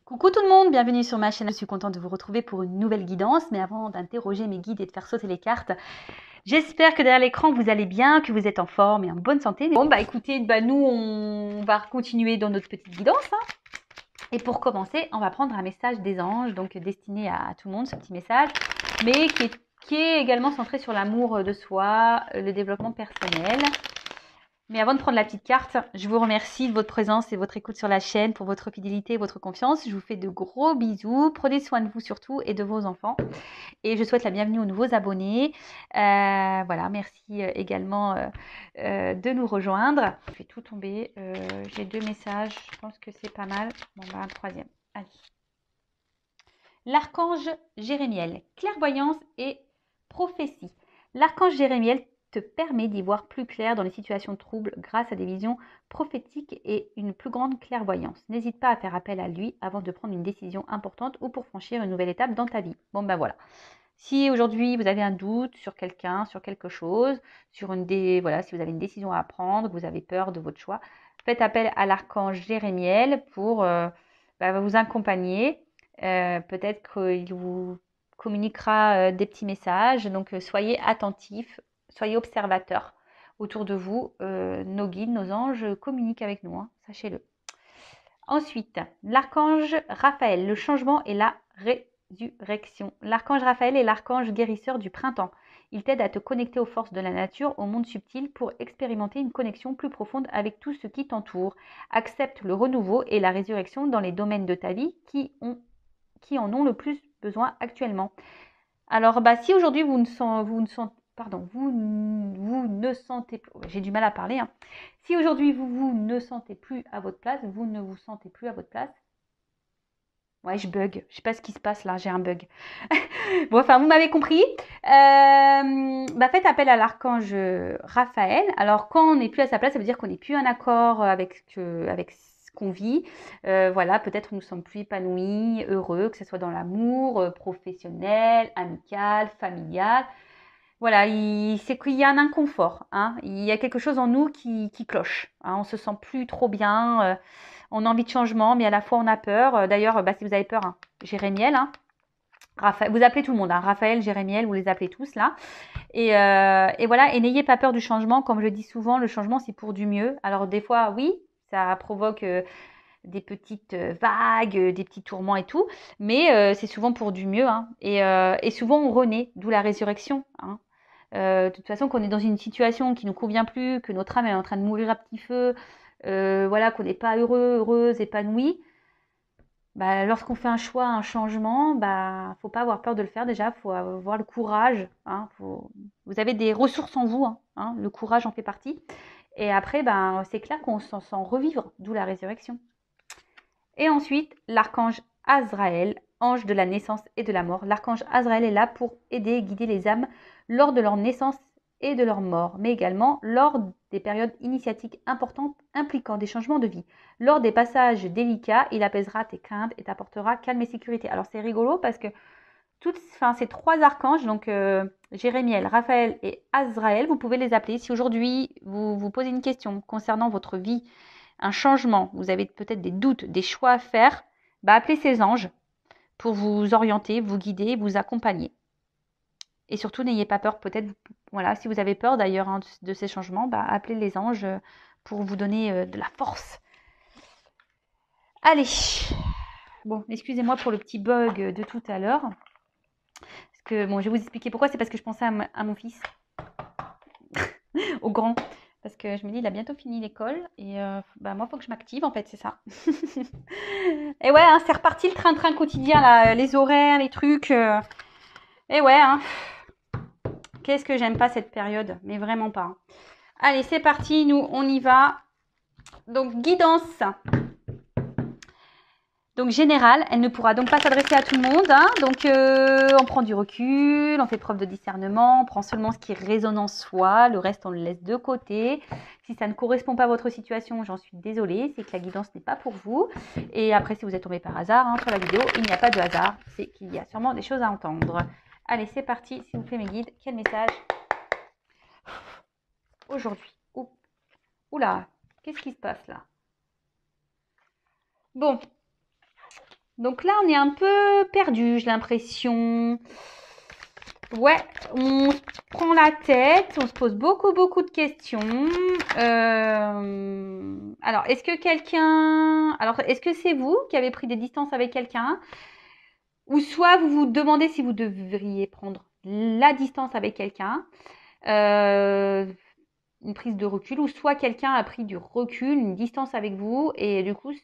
Coucou tout le monde, bienvenue sur ma chaîne. Je suis contente de vous retrouver pour une nouvelle guidance. Mais avant d'interroger mes guides et de faire sauter les cartes, j'espère que derrière l'écran vous allez bien, que vous êtes en forme et en bonne santé. Bon bah écoutez, nous on va continuer dans notre petite guidance. Et pour commencer, on va prendre un message des anges, donc destiné à tout le monde, ce petit message, mais qui est également centré sur l'amour de soi, le développement personnel. Mais avant de prendre la petite carte, je vous remercie de votre présence et votre écoute sur la chaîne, pour votre fidélité et votre confiance. Je vous fais de gros bisous. Prenez soin de vous surtout et de vos enfants. Et je souhaite la bienvenue aux nouveaux abonnés. Voilà, merci également de nous rejoindre. Je vais tout tomber. J'ai 2 messages. Je pense que c'est pas mal. Bon, bah, un troisième. Allez. L'archange Jérémiel, clairvoyance et prophétie. L'archange Jérémiel te permet d'y voir plus clair dans les situations de trouble grâce à des visions prophétiques et une plus grande clairvoyance. N'hésite pas à faire appel à lui avant de prendre une décision importante ou pour franchir une nouvelle étape dans ta vie. Bon ben voilà. Si aujourd'hui vous avez un doute sur quelqu'un, sur quelque chose, voilà, si vous avez une décision à prendre, que vous avez peur de votre choix, faites appel à l'archange Jérémiel pour vous accompagner. Peut-être qu'il vous communiquera des petits messages. Donc soyez attentifs, soyez observateurs autour de vous. Nos guides, nos anges communiquent avec nous, hein, sachez-le. Ensuite, l'archange Raphaël, le changement et la résurrection. L'archange Raphaël est l'archange guérisseur du printemps. Il t'aide à te connecter aux forces de la nature, au monde subtil, pour expérimenter une connexion plus profonde avec tout ce qui t'entoure. Accepte le renouveau et la résurrection dans les domaines de ta vie qui en ont le plus besoin actuellement. Alors, si aujourd'hui vous ne sentez plus, j'ai du mal à parler, hein. Si aujourd'hui vous ne sentez plus à votre place, vous ne vous sentez plus à votre place. Ouais, je bug. Je sais pas ce qui se passe là, j'ai un bug. Bon, enfin, vous m'avez compris. Faites appel à l'archange Raphaël. Alors, quand on n'est plus à sa place, ça veut dire qu'on n'est plus en accord avec ce qu'on vit. Voilà, peut-être nous ne sommes plus épanouis, heureux, que ce soit dans l'amour, professionnel, amical, familial. Voilà, c'est qu'il y a un inconfort, hein. Il y a quelque chose en nous qui cloche, hein. On se sent plus trop bien, on a envie de changement, mais à la fois on a peur. D'ailleurs, si vous avez peur, hein, Jérémiel, hein, Raphaël, vous appelez tout le monde, hein, Raphaël, Jérémiel, vous les appelez tous là. Et voilà, et n'ayez pas peur du changement. Comme je dis souvent, le changement c'est pour du mieux. Alors des fois, oui, ça provoque des petites vagues, des petits tourments et tout, mais c'est souvent pour du mieux, hein. Et souvent on renaît, d'où la résurrection, hein. De toute façon, qu'on est dans une situation qui ne nous convient plus, que notre âme est en train de mourir à petit feu, voilà, qu'on n'est pas heureux, heureuse, épanoui, lorsqu'on fait un choix, un changement, faut pas avoir peur de le faire déjà, faut avoir le courage, hein, vous avez des ressources en vous, hein, le courage en fait partie. Et après, c'est clair qu'on s'en sent revivre, d'où la résurrection. Et ensuite, l'archange Azraël, ange de la naissance et de la mort. L'archange Azraël est là pour aider et guider les âmes lors de leur naissance et de leur mort, mais également lors des périodes initiatiques importantes impliquant des changements de vie. Lors des passages délicats, il apaisera tes craintes et t'apportera calme et sécurité. Alors c'est rigolo parce que ces 3 archanges, donc Jérémiel, Raphaël et Azraël, vous pouvez les appeler. Si aujourd'hui vous vous posez une question concernant votre vie, un changement, vous avez peut-être des doutes, des choix à faire, appelez ces anges pour vous orienter, vous guider, vous accompagner. Et surtout, n'ayez pas peur, peut-être, voilà, si vous avez peur d'ailleurs, hein, de ces changements, appelez les anges pour vous donner de la force. Allez, bon, excusez-moi pour le petit bug de tout à l'heure. Parce que, bon, je vais vous expliquer pourquoi, c'est parce que je pensais à mon fils, au grand. Parce que je me dis, il a bientôt fini l'école et moi, il faut que je m'active, en fait, c'est ça. Et ouais, hein, c'est reparti le train-train quotidien, là, les horaires, les trucs. Et ouais, hein. Qu'est-ce que j'aime pas cette période, mais vraiment pas. Allez, c'est parti, nous, on y va. Donc, guidance. Donc, générale, elle ne pourra donc pas s'adresser à tout le monde, hein. Donc, on prend du recul, on fait preuve de discernement, on prend seulement ce qui résonne en soi, le reste, on le laisse de côté. Si ça ne correspond pas à votre situation, j'en suis désolée, c'est que la guidance n'est pas pour vous. Et après, si vous êtes tombé par hasard, hein, sur la vidéo, il n'y a pas de hasard, c'est qu'il y a sûrement des choses à entendre. Allez, c'est parti, s'il vous plaît, mes guides, quel message aujourd'hui? Oula, qu'est-ce qui se passe là? Bon. Donc là, on est un peu perdu, j'ai l'impression. Ouais, on se prend la tête, on se pose beaucoup de questions. Alors, est-ce que c'est vous qui avez pris des distances avec quelqu'un? Ou soit vous vous demandez si vous devriez prendre la distance avec quelqu'un, une prise de recul, ou soit quelqu'un a pris du recul, une distance avec vous, et du coup,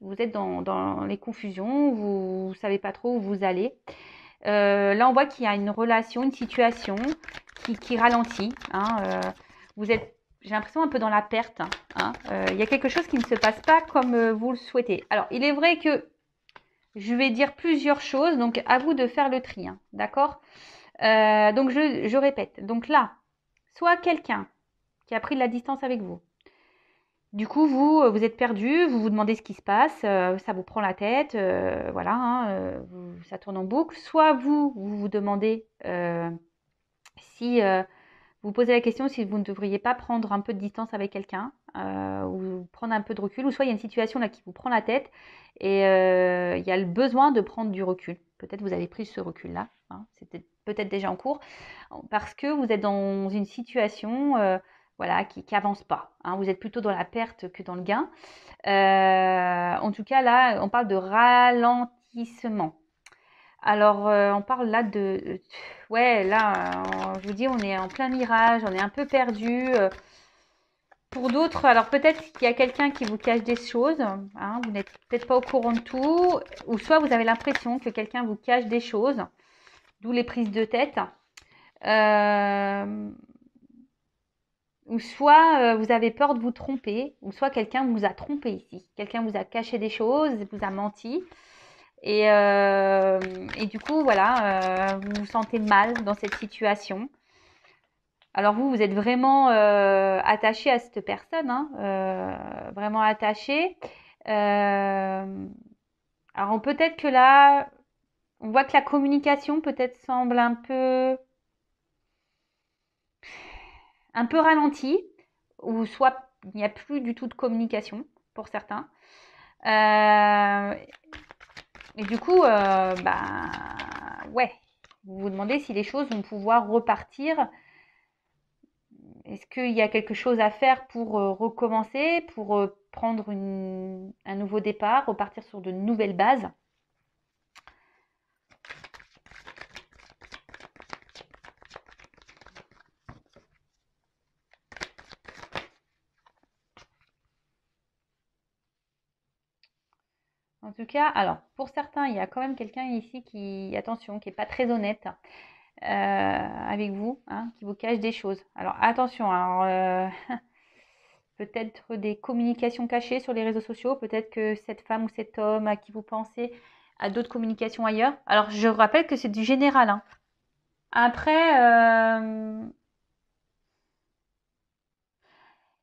vous êtes dans les confusions, vous ne savez pas trop où vous allez. Là, on voit qu'il y a une relation, une situation qui ralentit. Hein, j'ai l'impression un peu dans la perte. Hein, il y a quelque chose qui ne se passe pas comme vous le souhaitez. Alors, il est vrai que je vais dire plusieurs choses, donc à vous de faire le tri. Hein, d'accord. Donc, je répète. Donc là, soit quelqu'un qui a pris de la distance avec vous. Du coup, vous êtes perdu, vous vous demandez ce qui se passe, ça vous prend la tête, voilà, hein, ça tourne en boucle. Soit vous demandez si vous posez la question si vous ne devriez pas prendre un peu de distance avec quelqu'un ou prendre un peu de recul, ou soit il y a une situation là qui vous prend la tête et il y a le besoin de prendre du recul. Peut-être vous avez pris ce recul-là, hein, c'était peut-être déjà en cours, parce que vous êtes dans une situation voilà, qui n'avance pas. Hein. Vous êtes plutôt dans la perte que dans le gain. En tout cas, là, on parle de ralentissement. Alors, on parle là ouais, là, je vous dis, on est en plein mirage, on est un peu perdu. Pour d'autres, alors peut-être qu'il y a quelqu'un qui vous cache des choses, hein, vous n'êtes peut-être pas au courant de tout, ou soit vous avez l'impression que quelqu'un vous cache des choses, d'où les prises de tête. Ou soit vous avez peur de vous tromper, ou soit quelqu'un vous a trompé ici. Quelqu'un vous a caché des choses, vous a menti. Et du coup, voilà, vous vous sentez mal dans cette situation. Alors vous êtes vraiment attaché à cette personne, hein, vraiment attaché. Alors peut-être que là, on voit que la communication peut-être semble un peu ralentie, ou soit il n'y a plus du tout de communication pour certains. Et du coup, ouais, vous vous demandez si les choses vont pouvoir repartir. Est-ce qu'il y a quelque chose à faire pour recommencer, pour prendre un nouveau départ, repartir sur de nouvelles bases? En tout cas, alors, pour certains, il y a quand même quelqu'un ici attention, qui n'est pas très honnête avec vous, hein, qui vous cache des choses. Alors, attention, alors, peut-être des communications cachées sur les réseaux sociaux, peut-être que cette femme ou cet homme à qui vous pensez a d'autres communications ailleurs. Alors, je rappelle que c'est du général, hein. Après,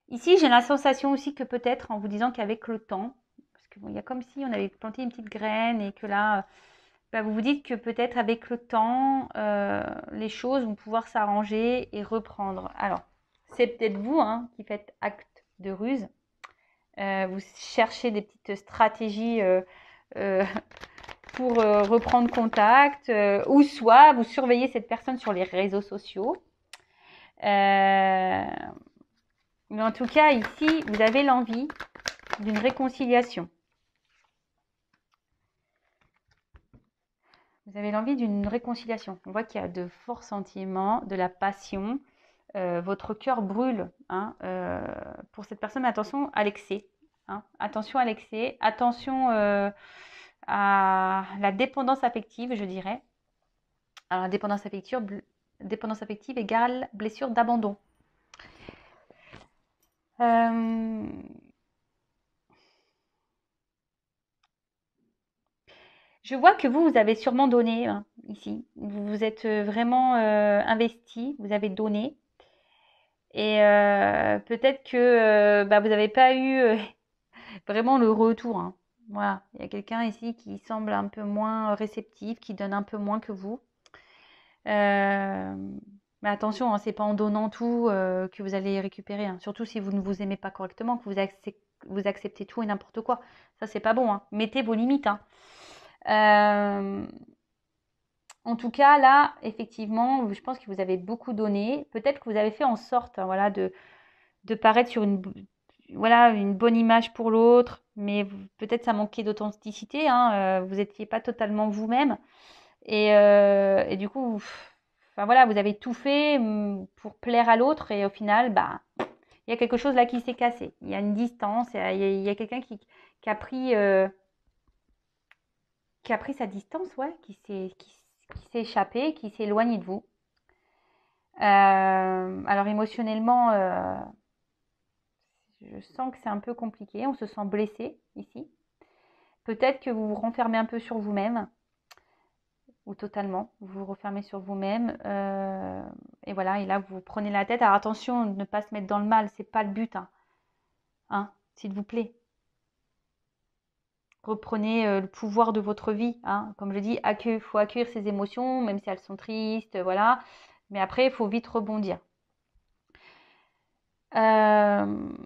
ici, j'ai la sensation aussi que peut-être en vous disant qu'avec le temps, parce que bon, il y a comme si on avait planté une petite graine et que là, vous vous dites que peut-être avec le temps, les choses vont pouvoir s'arranger et reprendre. Alors, c'est peut-être vous, hein, qui faites acte de ruse. Vous cherchez des petites stratégies euh, pour reprendre contact, ou soit vous surveillez cette personne sur les réseaux sociaux. Mais en tout cas, ici, vous avez l'envie d'une réconciliation. Vous avez l'envie d'une réconciliation. On voit qu'il y a de forts sentiments, de la passion. Votre cœur brûle, hein, pour cette personne. Attention à l'excès. Hein. Attention à l'excès. Attention à la dépendance affective, je dirais. Alors, la dépendance affective égale blessure d'abandon. Je vois que vous avez sûrement donné, hein, ici. Vous vous êtes vraiment investi, vous avez donné. Et peut-être que vous n'avez pas eu vraiment le retour. Hein. Voilà, il y a quelqu'un ici qui semble un peu moins réceptif, qui donne un peu moins que vous. Mais attention, hein, c'est pas en donnant tout que vous allez récupérer. Hein. Surtout si vous ne vous aimez pas correctement, que vous acceptez tout et n'importe quoi. Ça, c'est pas bon. Hein. Mettez vos limites. Hein. En tout cas, là, effectivement, je pense que vous avez beaucoup donné. Peut-être que vous avez fait en sorte, hein, voilà, de paraître sur voilà, une bonne image pour l'autre, mais peut-être ça manquait d'authenticité, hein, vous n'étiez pas totalement vous-même. Et du coup, enfin voilà, vous avez tout fait pour plaire à l'autre et au final, bah, il y a quelque chose là qui s'est cassé. Il y a une distance, il y a quelqu'un qui a pris sa distance, ouais, qui s'est échappé, qui s'est éloigné de vous. Alors émotionnellement, je sens que c'est un peu compliqué. On se sent blessé ici. Peut-être que vous vous renfermez un peu sur vous-même, ou totalement, vous vous refermez sur vous-même. Et voilà, et là, vous prenez la tête. Alors attention, ne pas se mettre dans le mal, c'est pas le but, hein. Hein, s'il vous plaît. Reprenez le pouvoir de votre vie, hein. Comme je dis, il faut accueillir ses émotions, même si elles sont tristes, voilà. Mais après, il faut vite rebondir. Euh,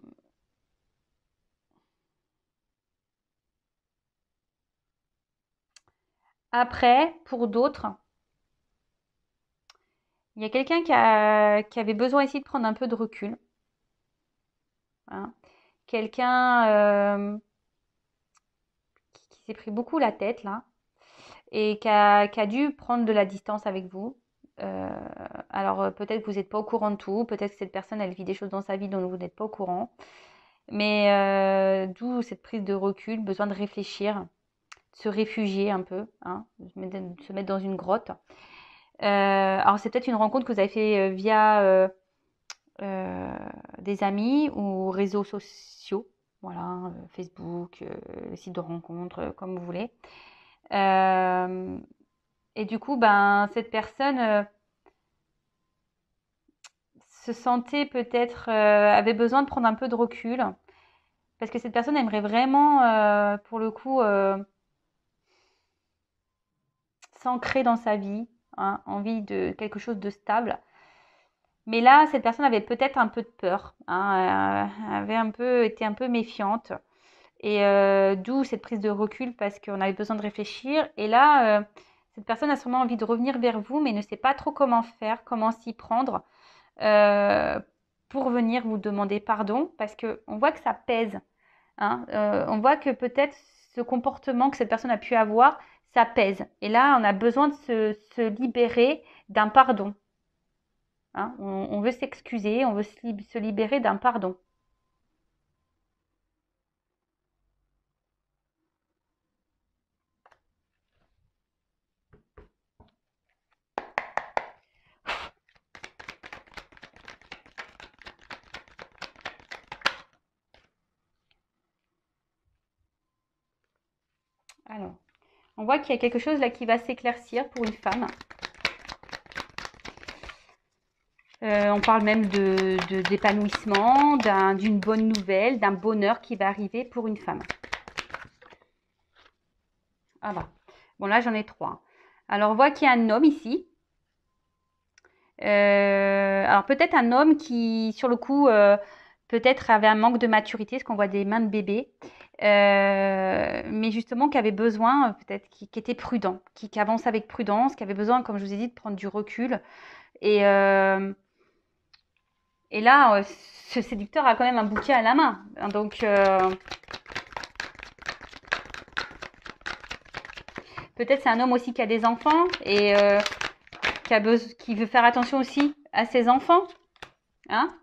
Après, pour d'autres, il y a quelqu'un qui avait besoin ici de prendre un peu de recul, hein. Quelqu'un qui s'est pris beaucoup la tête là et qui a dû prendre de la distance avec vous. Euh, alors peut-être que vous n'êtes pas au courant de tout, peut-être que cette personne elle vit des choses dans sa vie dont vous n'êtes pas au courant, mais d'où cette prise de recul, besoin de réfléchir, de se réfugier un peu, hein, de se mettre dans une grotte. Alors c'est peut-être une rencontre que vous avez fait via euh, des amis ou réseaux sociaux, voilà, Facebook, site de rencontre, comme vous voulez. Euh, et du coup, ben, cette personne se sentait peut-être, avait besoin de prendre un peu de recul, parce que cette personne aimerait vraiment, pour le coup, s'ancrer dans sa vie, hein, envie de quelque chose de stable. Mais là, cette personne avait peut-être un peu de peur, hein, avait été un peu méfiante. Et d'où cette prise de recul parce qu'on avait besoin de réfléchir. Et là, cette personne a sûrement envie de revenir vers vous, mais ne sait pas trop comment faire, comment s'y prendre euh, pour venir vous demander pardon, parce qu'on voit que ça pèse, hein. On voit que peut-être ce comportement que cette personne a pu avoir, ça pèse. Et là, on a besoin de se libérer d'un pardon, hein. On veut s'excuser, on veut se libérer d'un pardon. Alors, on voit qu'il y a quelque chose là qui va s'éclaircir pour une femme. On parle même d'épanouissement, d'une bonne nouvelle, d'un bonheur qui va arriver pour une femme. Ah bah. Bon, là, j'en ai trois. Alors, on voit qu'il y a un homme ici. Alors, peut-être un homme qui, sur le coup, peut-être avait un manque de maturité, parce qu'on voit des mains de bébé. Mais justement, qui avait besoin, peut-être, qui était prudent, qui avance avec prudence, qui avait besoin, comme je vous ai dit, de prendre du recul. Et, euh, et là, ce séducteur a quand même un bouquet à la main. Donc, peut-être c'est un homme aussi qui a des enfants et qui veut faire attention aussi à ses enfants. Hein?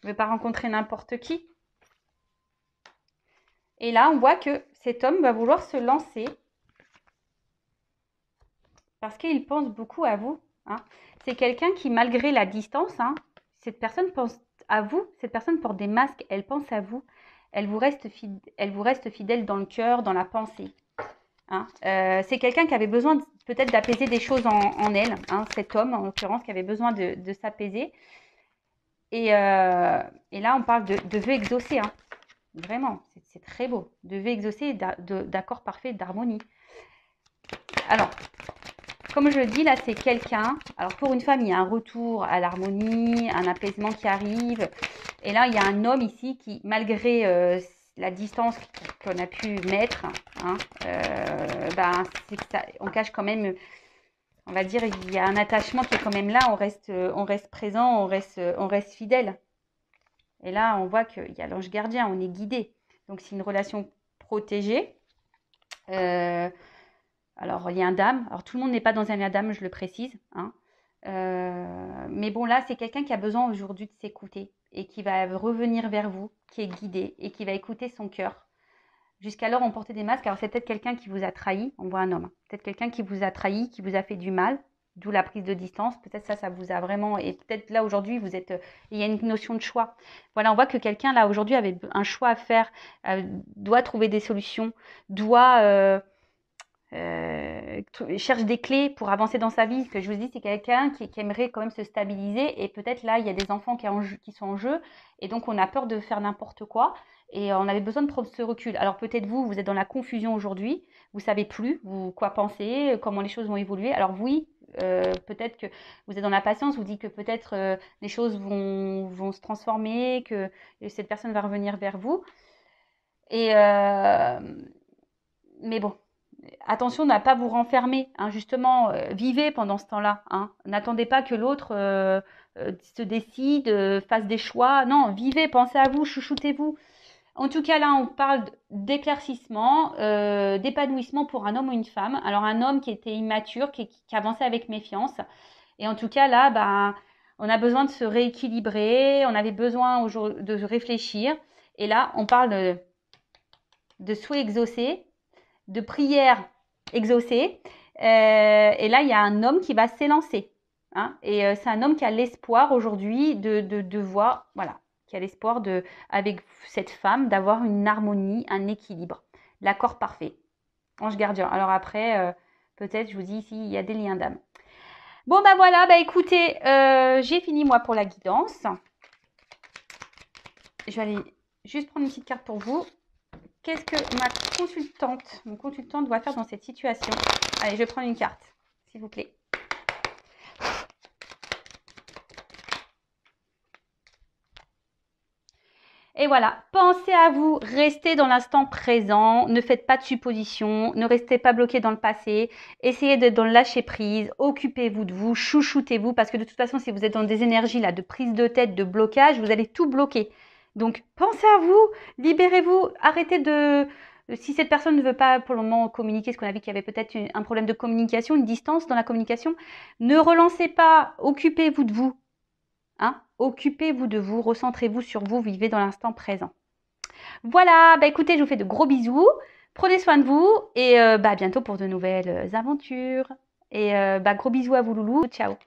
Il ne veut pas rencontrer n'importe qui. Et là, on voit que cet homme va vouloir se lancer parce qu'il pense beaucoup à vous. Hein. C'est quelqu'un qui, malgré la distance, hein, cette personne pense à vous, cette personne porte des masques, elle pense à vous, elle vous reste fidèle dans le cœur, dans la pensée. Hein. C'est quelqu'un qui avait besoin peut-être d'apaiser des choses en elle, hein, cet homme en l'occurrence qui avait besoin de s'apaiser. Et là, on parle de vœux exaucés, hein. Vraiment, c'est très beau. De vœux exaucés, d'accord parfait, d'harmonie. Alors, comme je le dis, là, c'est quelqu'un. Alors, pour une femme, il y a un retour à l'harmonie, un apaisement qui arrive. Et là, il y a un homme ici qui, malgré la distance qu'on a pu mettre, hein, c'est que ça, on cache quand même, on va dire, il y a un attachement qui est quand même là, on reste présent, on reste fidèle. Et là, on voit qu'il y a l'ange gardien, on est guidé. Donc, c'est une relation protégée. Alors, il y a un dame. Alors, tout le monde n'est pas dans un lien d'âme, je le précise, hein. Mais bon, là, c'est quelqu'un qui a besoin aujourd'hui de s'écouter et qui va revenir vers vous, qui est guidé et qui va écouter son cœur. Jusqu'alors, on portait des masques. Alors, c'est peut-être quelqu'un qui vous a trahi. On voit un homme. Peut-être quelqu'un qui vous a trahi, qui vous a fait du mal, d'où la prise de distance. Peut-être ça vous a vraiment... Et peut-être là, aujourd'hui, vous êtes... il y a une notion de choix. Voilà, on voit que quelqu'un, là, aujourd'hui, avait un choix à faire, doit trouver des solutions, doit... cherche des clés pour avancer dans sa vie. Ce que je vous dis, c'est quelqu'un qui aimerait quand même se stabiliser et peut-être là, il y a des enfants qui sont en jeu et donc on a peur de faire n'importe quoi et on avait besoin de prendre ce recul. Alors peut-être vous êtes dans la confusion aujourd'hui, vous savez plus quoi penser, comment les choses vont évoluer. Alors oui, peut-être que vous êtes dans la patience, vous dites que peut-être les choses vont se transformer, que cette personne va revenir vers vous. Et mais bon, attention à ne pas vous renfermer, hein, justement, vivez pendant ce temps-là, hein. N'attendez pas que l'autre se décide, fasse des choix. Non, vivez, pensez à vous, chouchoutez-vous. En tout cas, là, on parle d'éclaircissement, d'épanouissement pour un homme ou une femme. Alors, un homme qui était immature, qui avançait avec méfiance. Et en tout cas, là, on a besoin de se rééquilibrer, on avait besoin de réfléchir. Et là, on parle de souhaits exaucés, de prières exaucées. Et là, il y a un homme qui va s'élancer, hein, et c'est un homme qui a l'espoir aujourd'hui de voir, voilà, qui a l'espoir avec cette femme, d'avoir une harmonie, un équilibre, l'accord parfait. Ange gardien. Alors après, peut-être, je vous dis ici, il y a des liens d'âme. Bon, voilà, écoutez, j'ai fini moi pour la guidance. Je vais aller juste prendre une petite carte pour vous. Qu'est-ce que mon consultante doit faire dans cette situation? Allez, je vais prendre une carte, s'il vous plaît. Et voilà, pensez à vous, restez dans l'instant présent, ne faites pas de suppositions, ne restez pas bloqué dans le passé, essayez d'être dans le lâcher prise, occupez-vous de vous, chouchoutez-vous, parce que de toute façon, si vous êtes dans des énergies là de prise de tête, de blocage, vous allez tout bloquer. Donc, pensez à vous, libérez-vous, arrêtez de... Si cette personne ne veut pas pour le moment communiquer, ce qu'on a vu qu'il y avait peut-être un problème de communication, une distance dans la communication, ne relancez pas, occupez-vous de vous. Hein, occupez-vous de vous, recentrez-vous sur vous, vivez dans l'instant présent. Voilà, écoutez, je vous fais de gros bisous, prenez soin de vous et à bientôt pour de nouvelles aventures. Et gros bisous à vous loulous, ciao.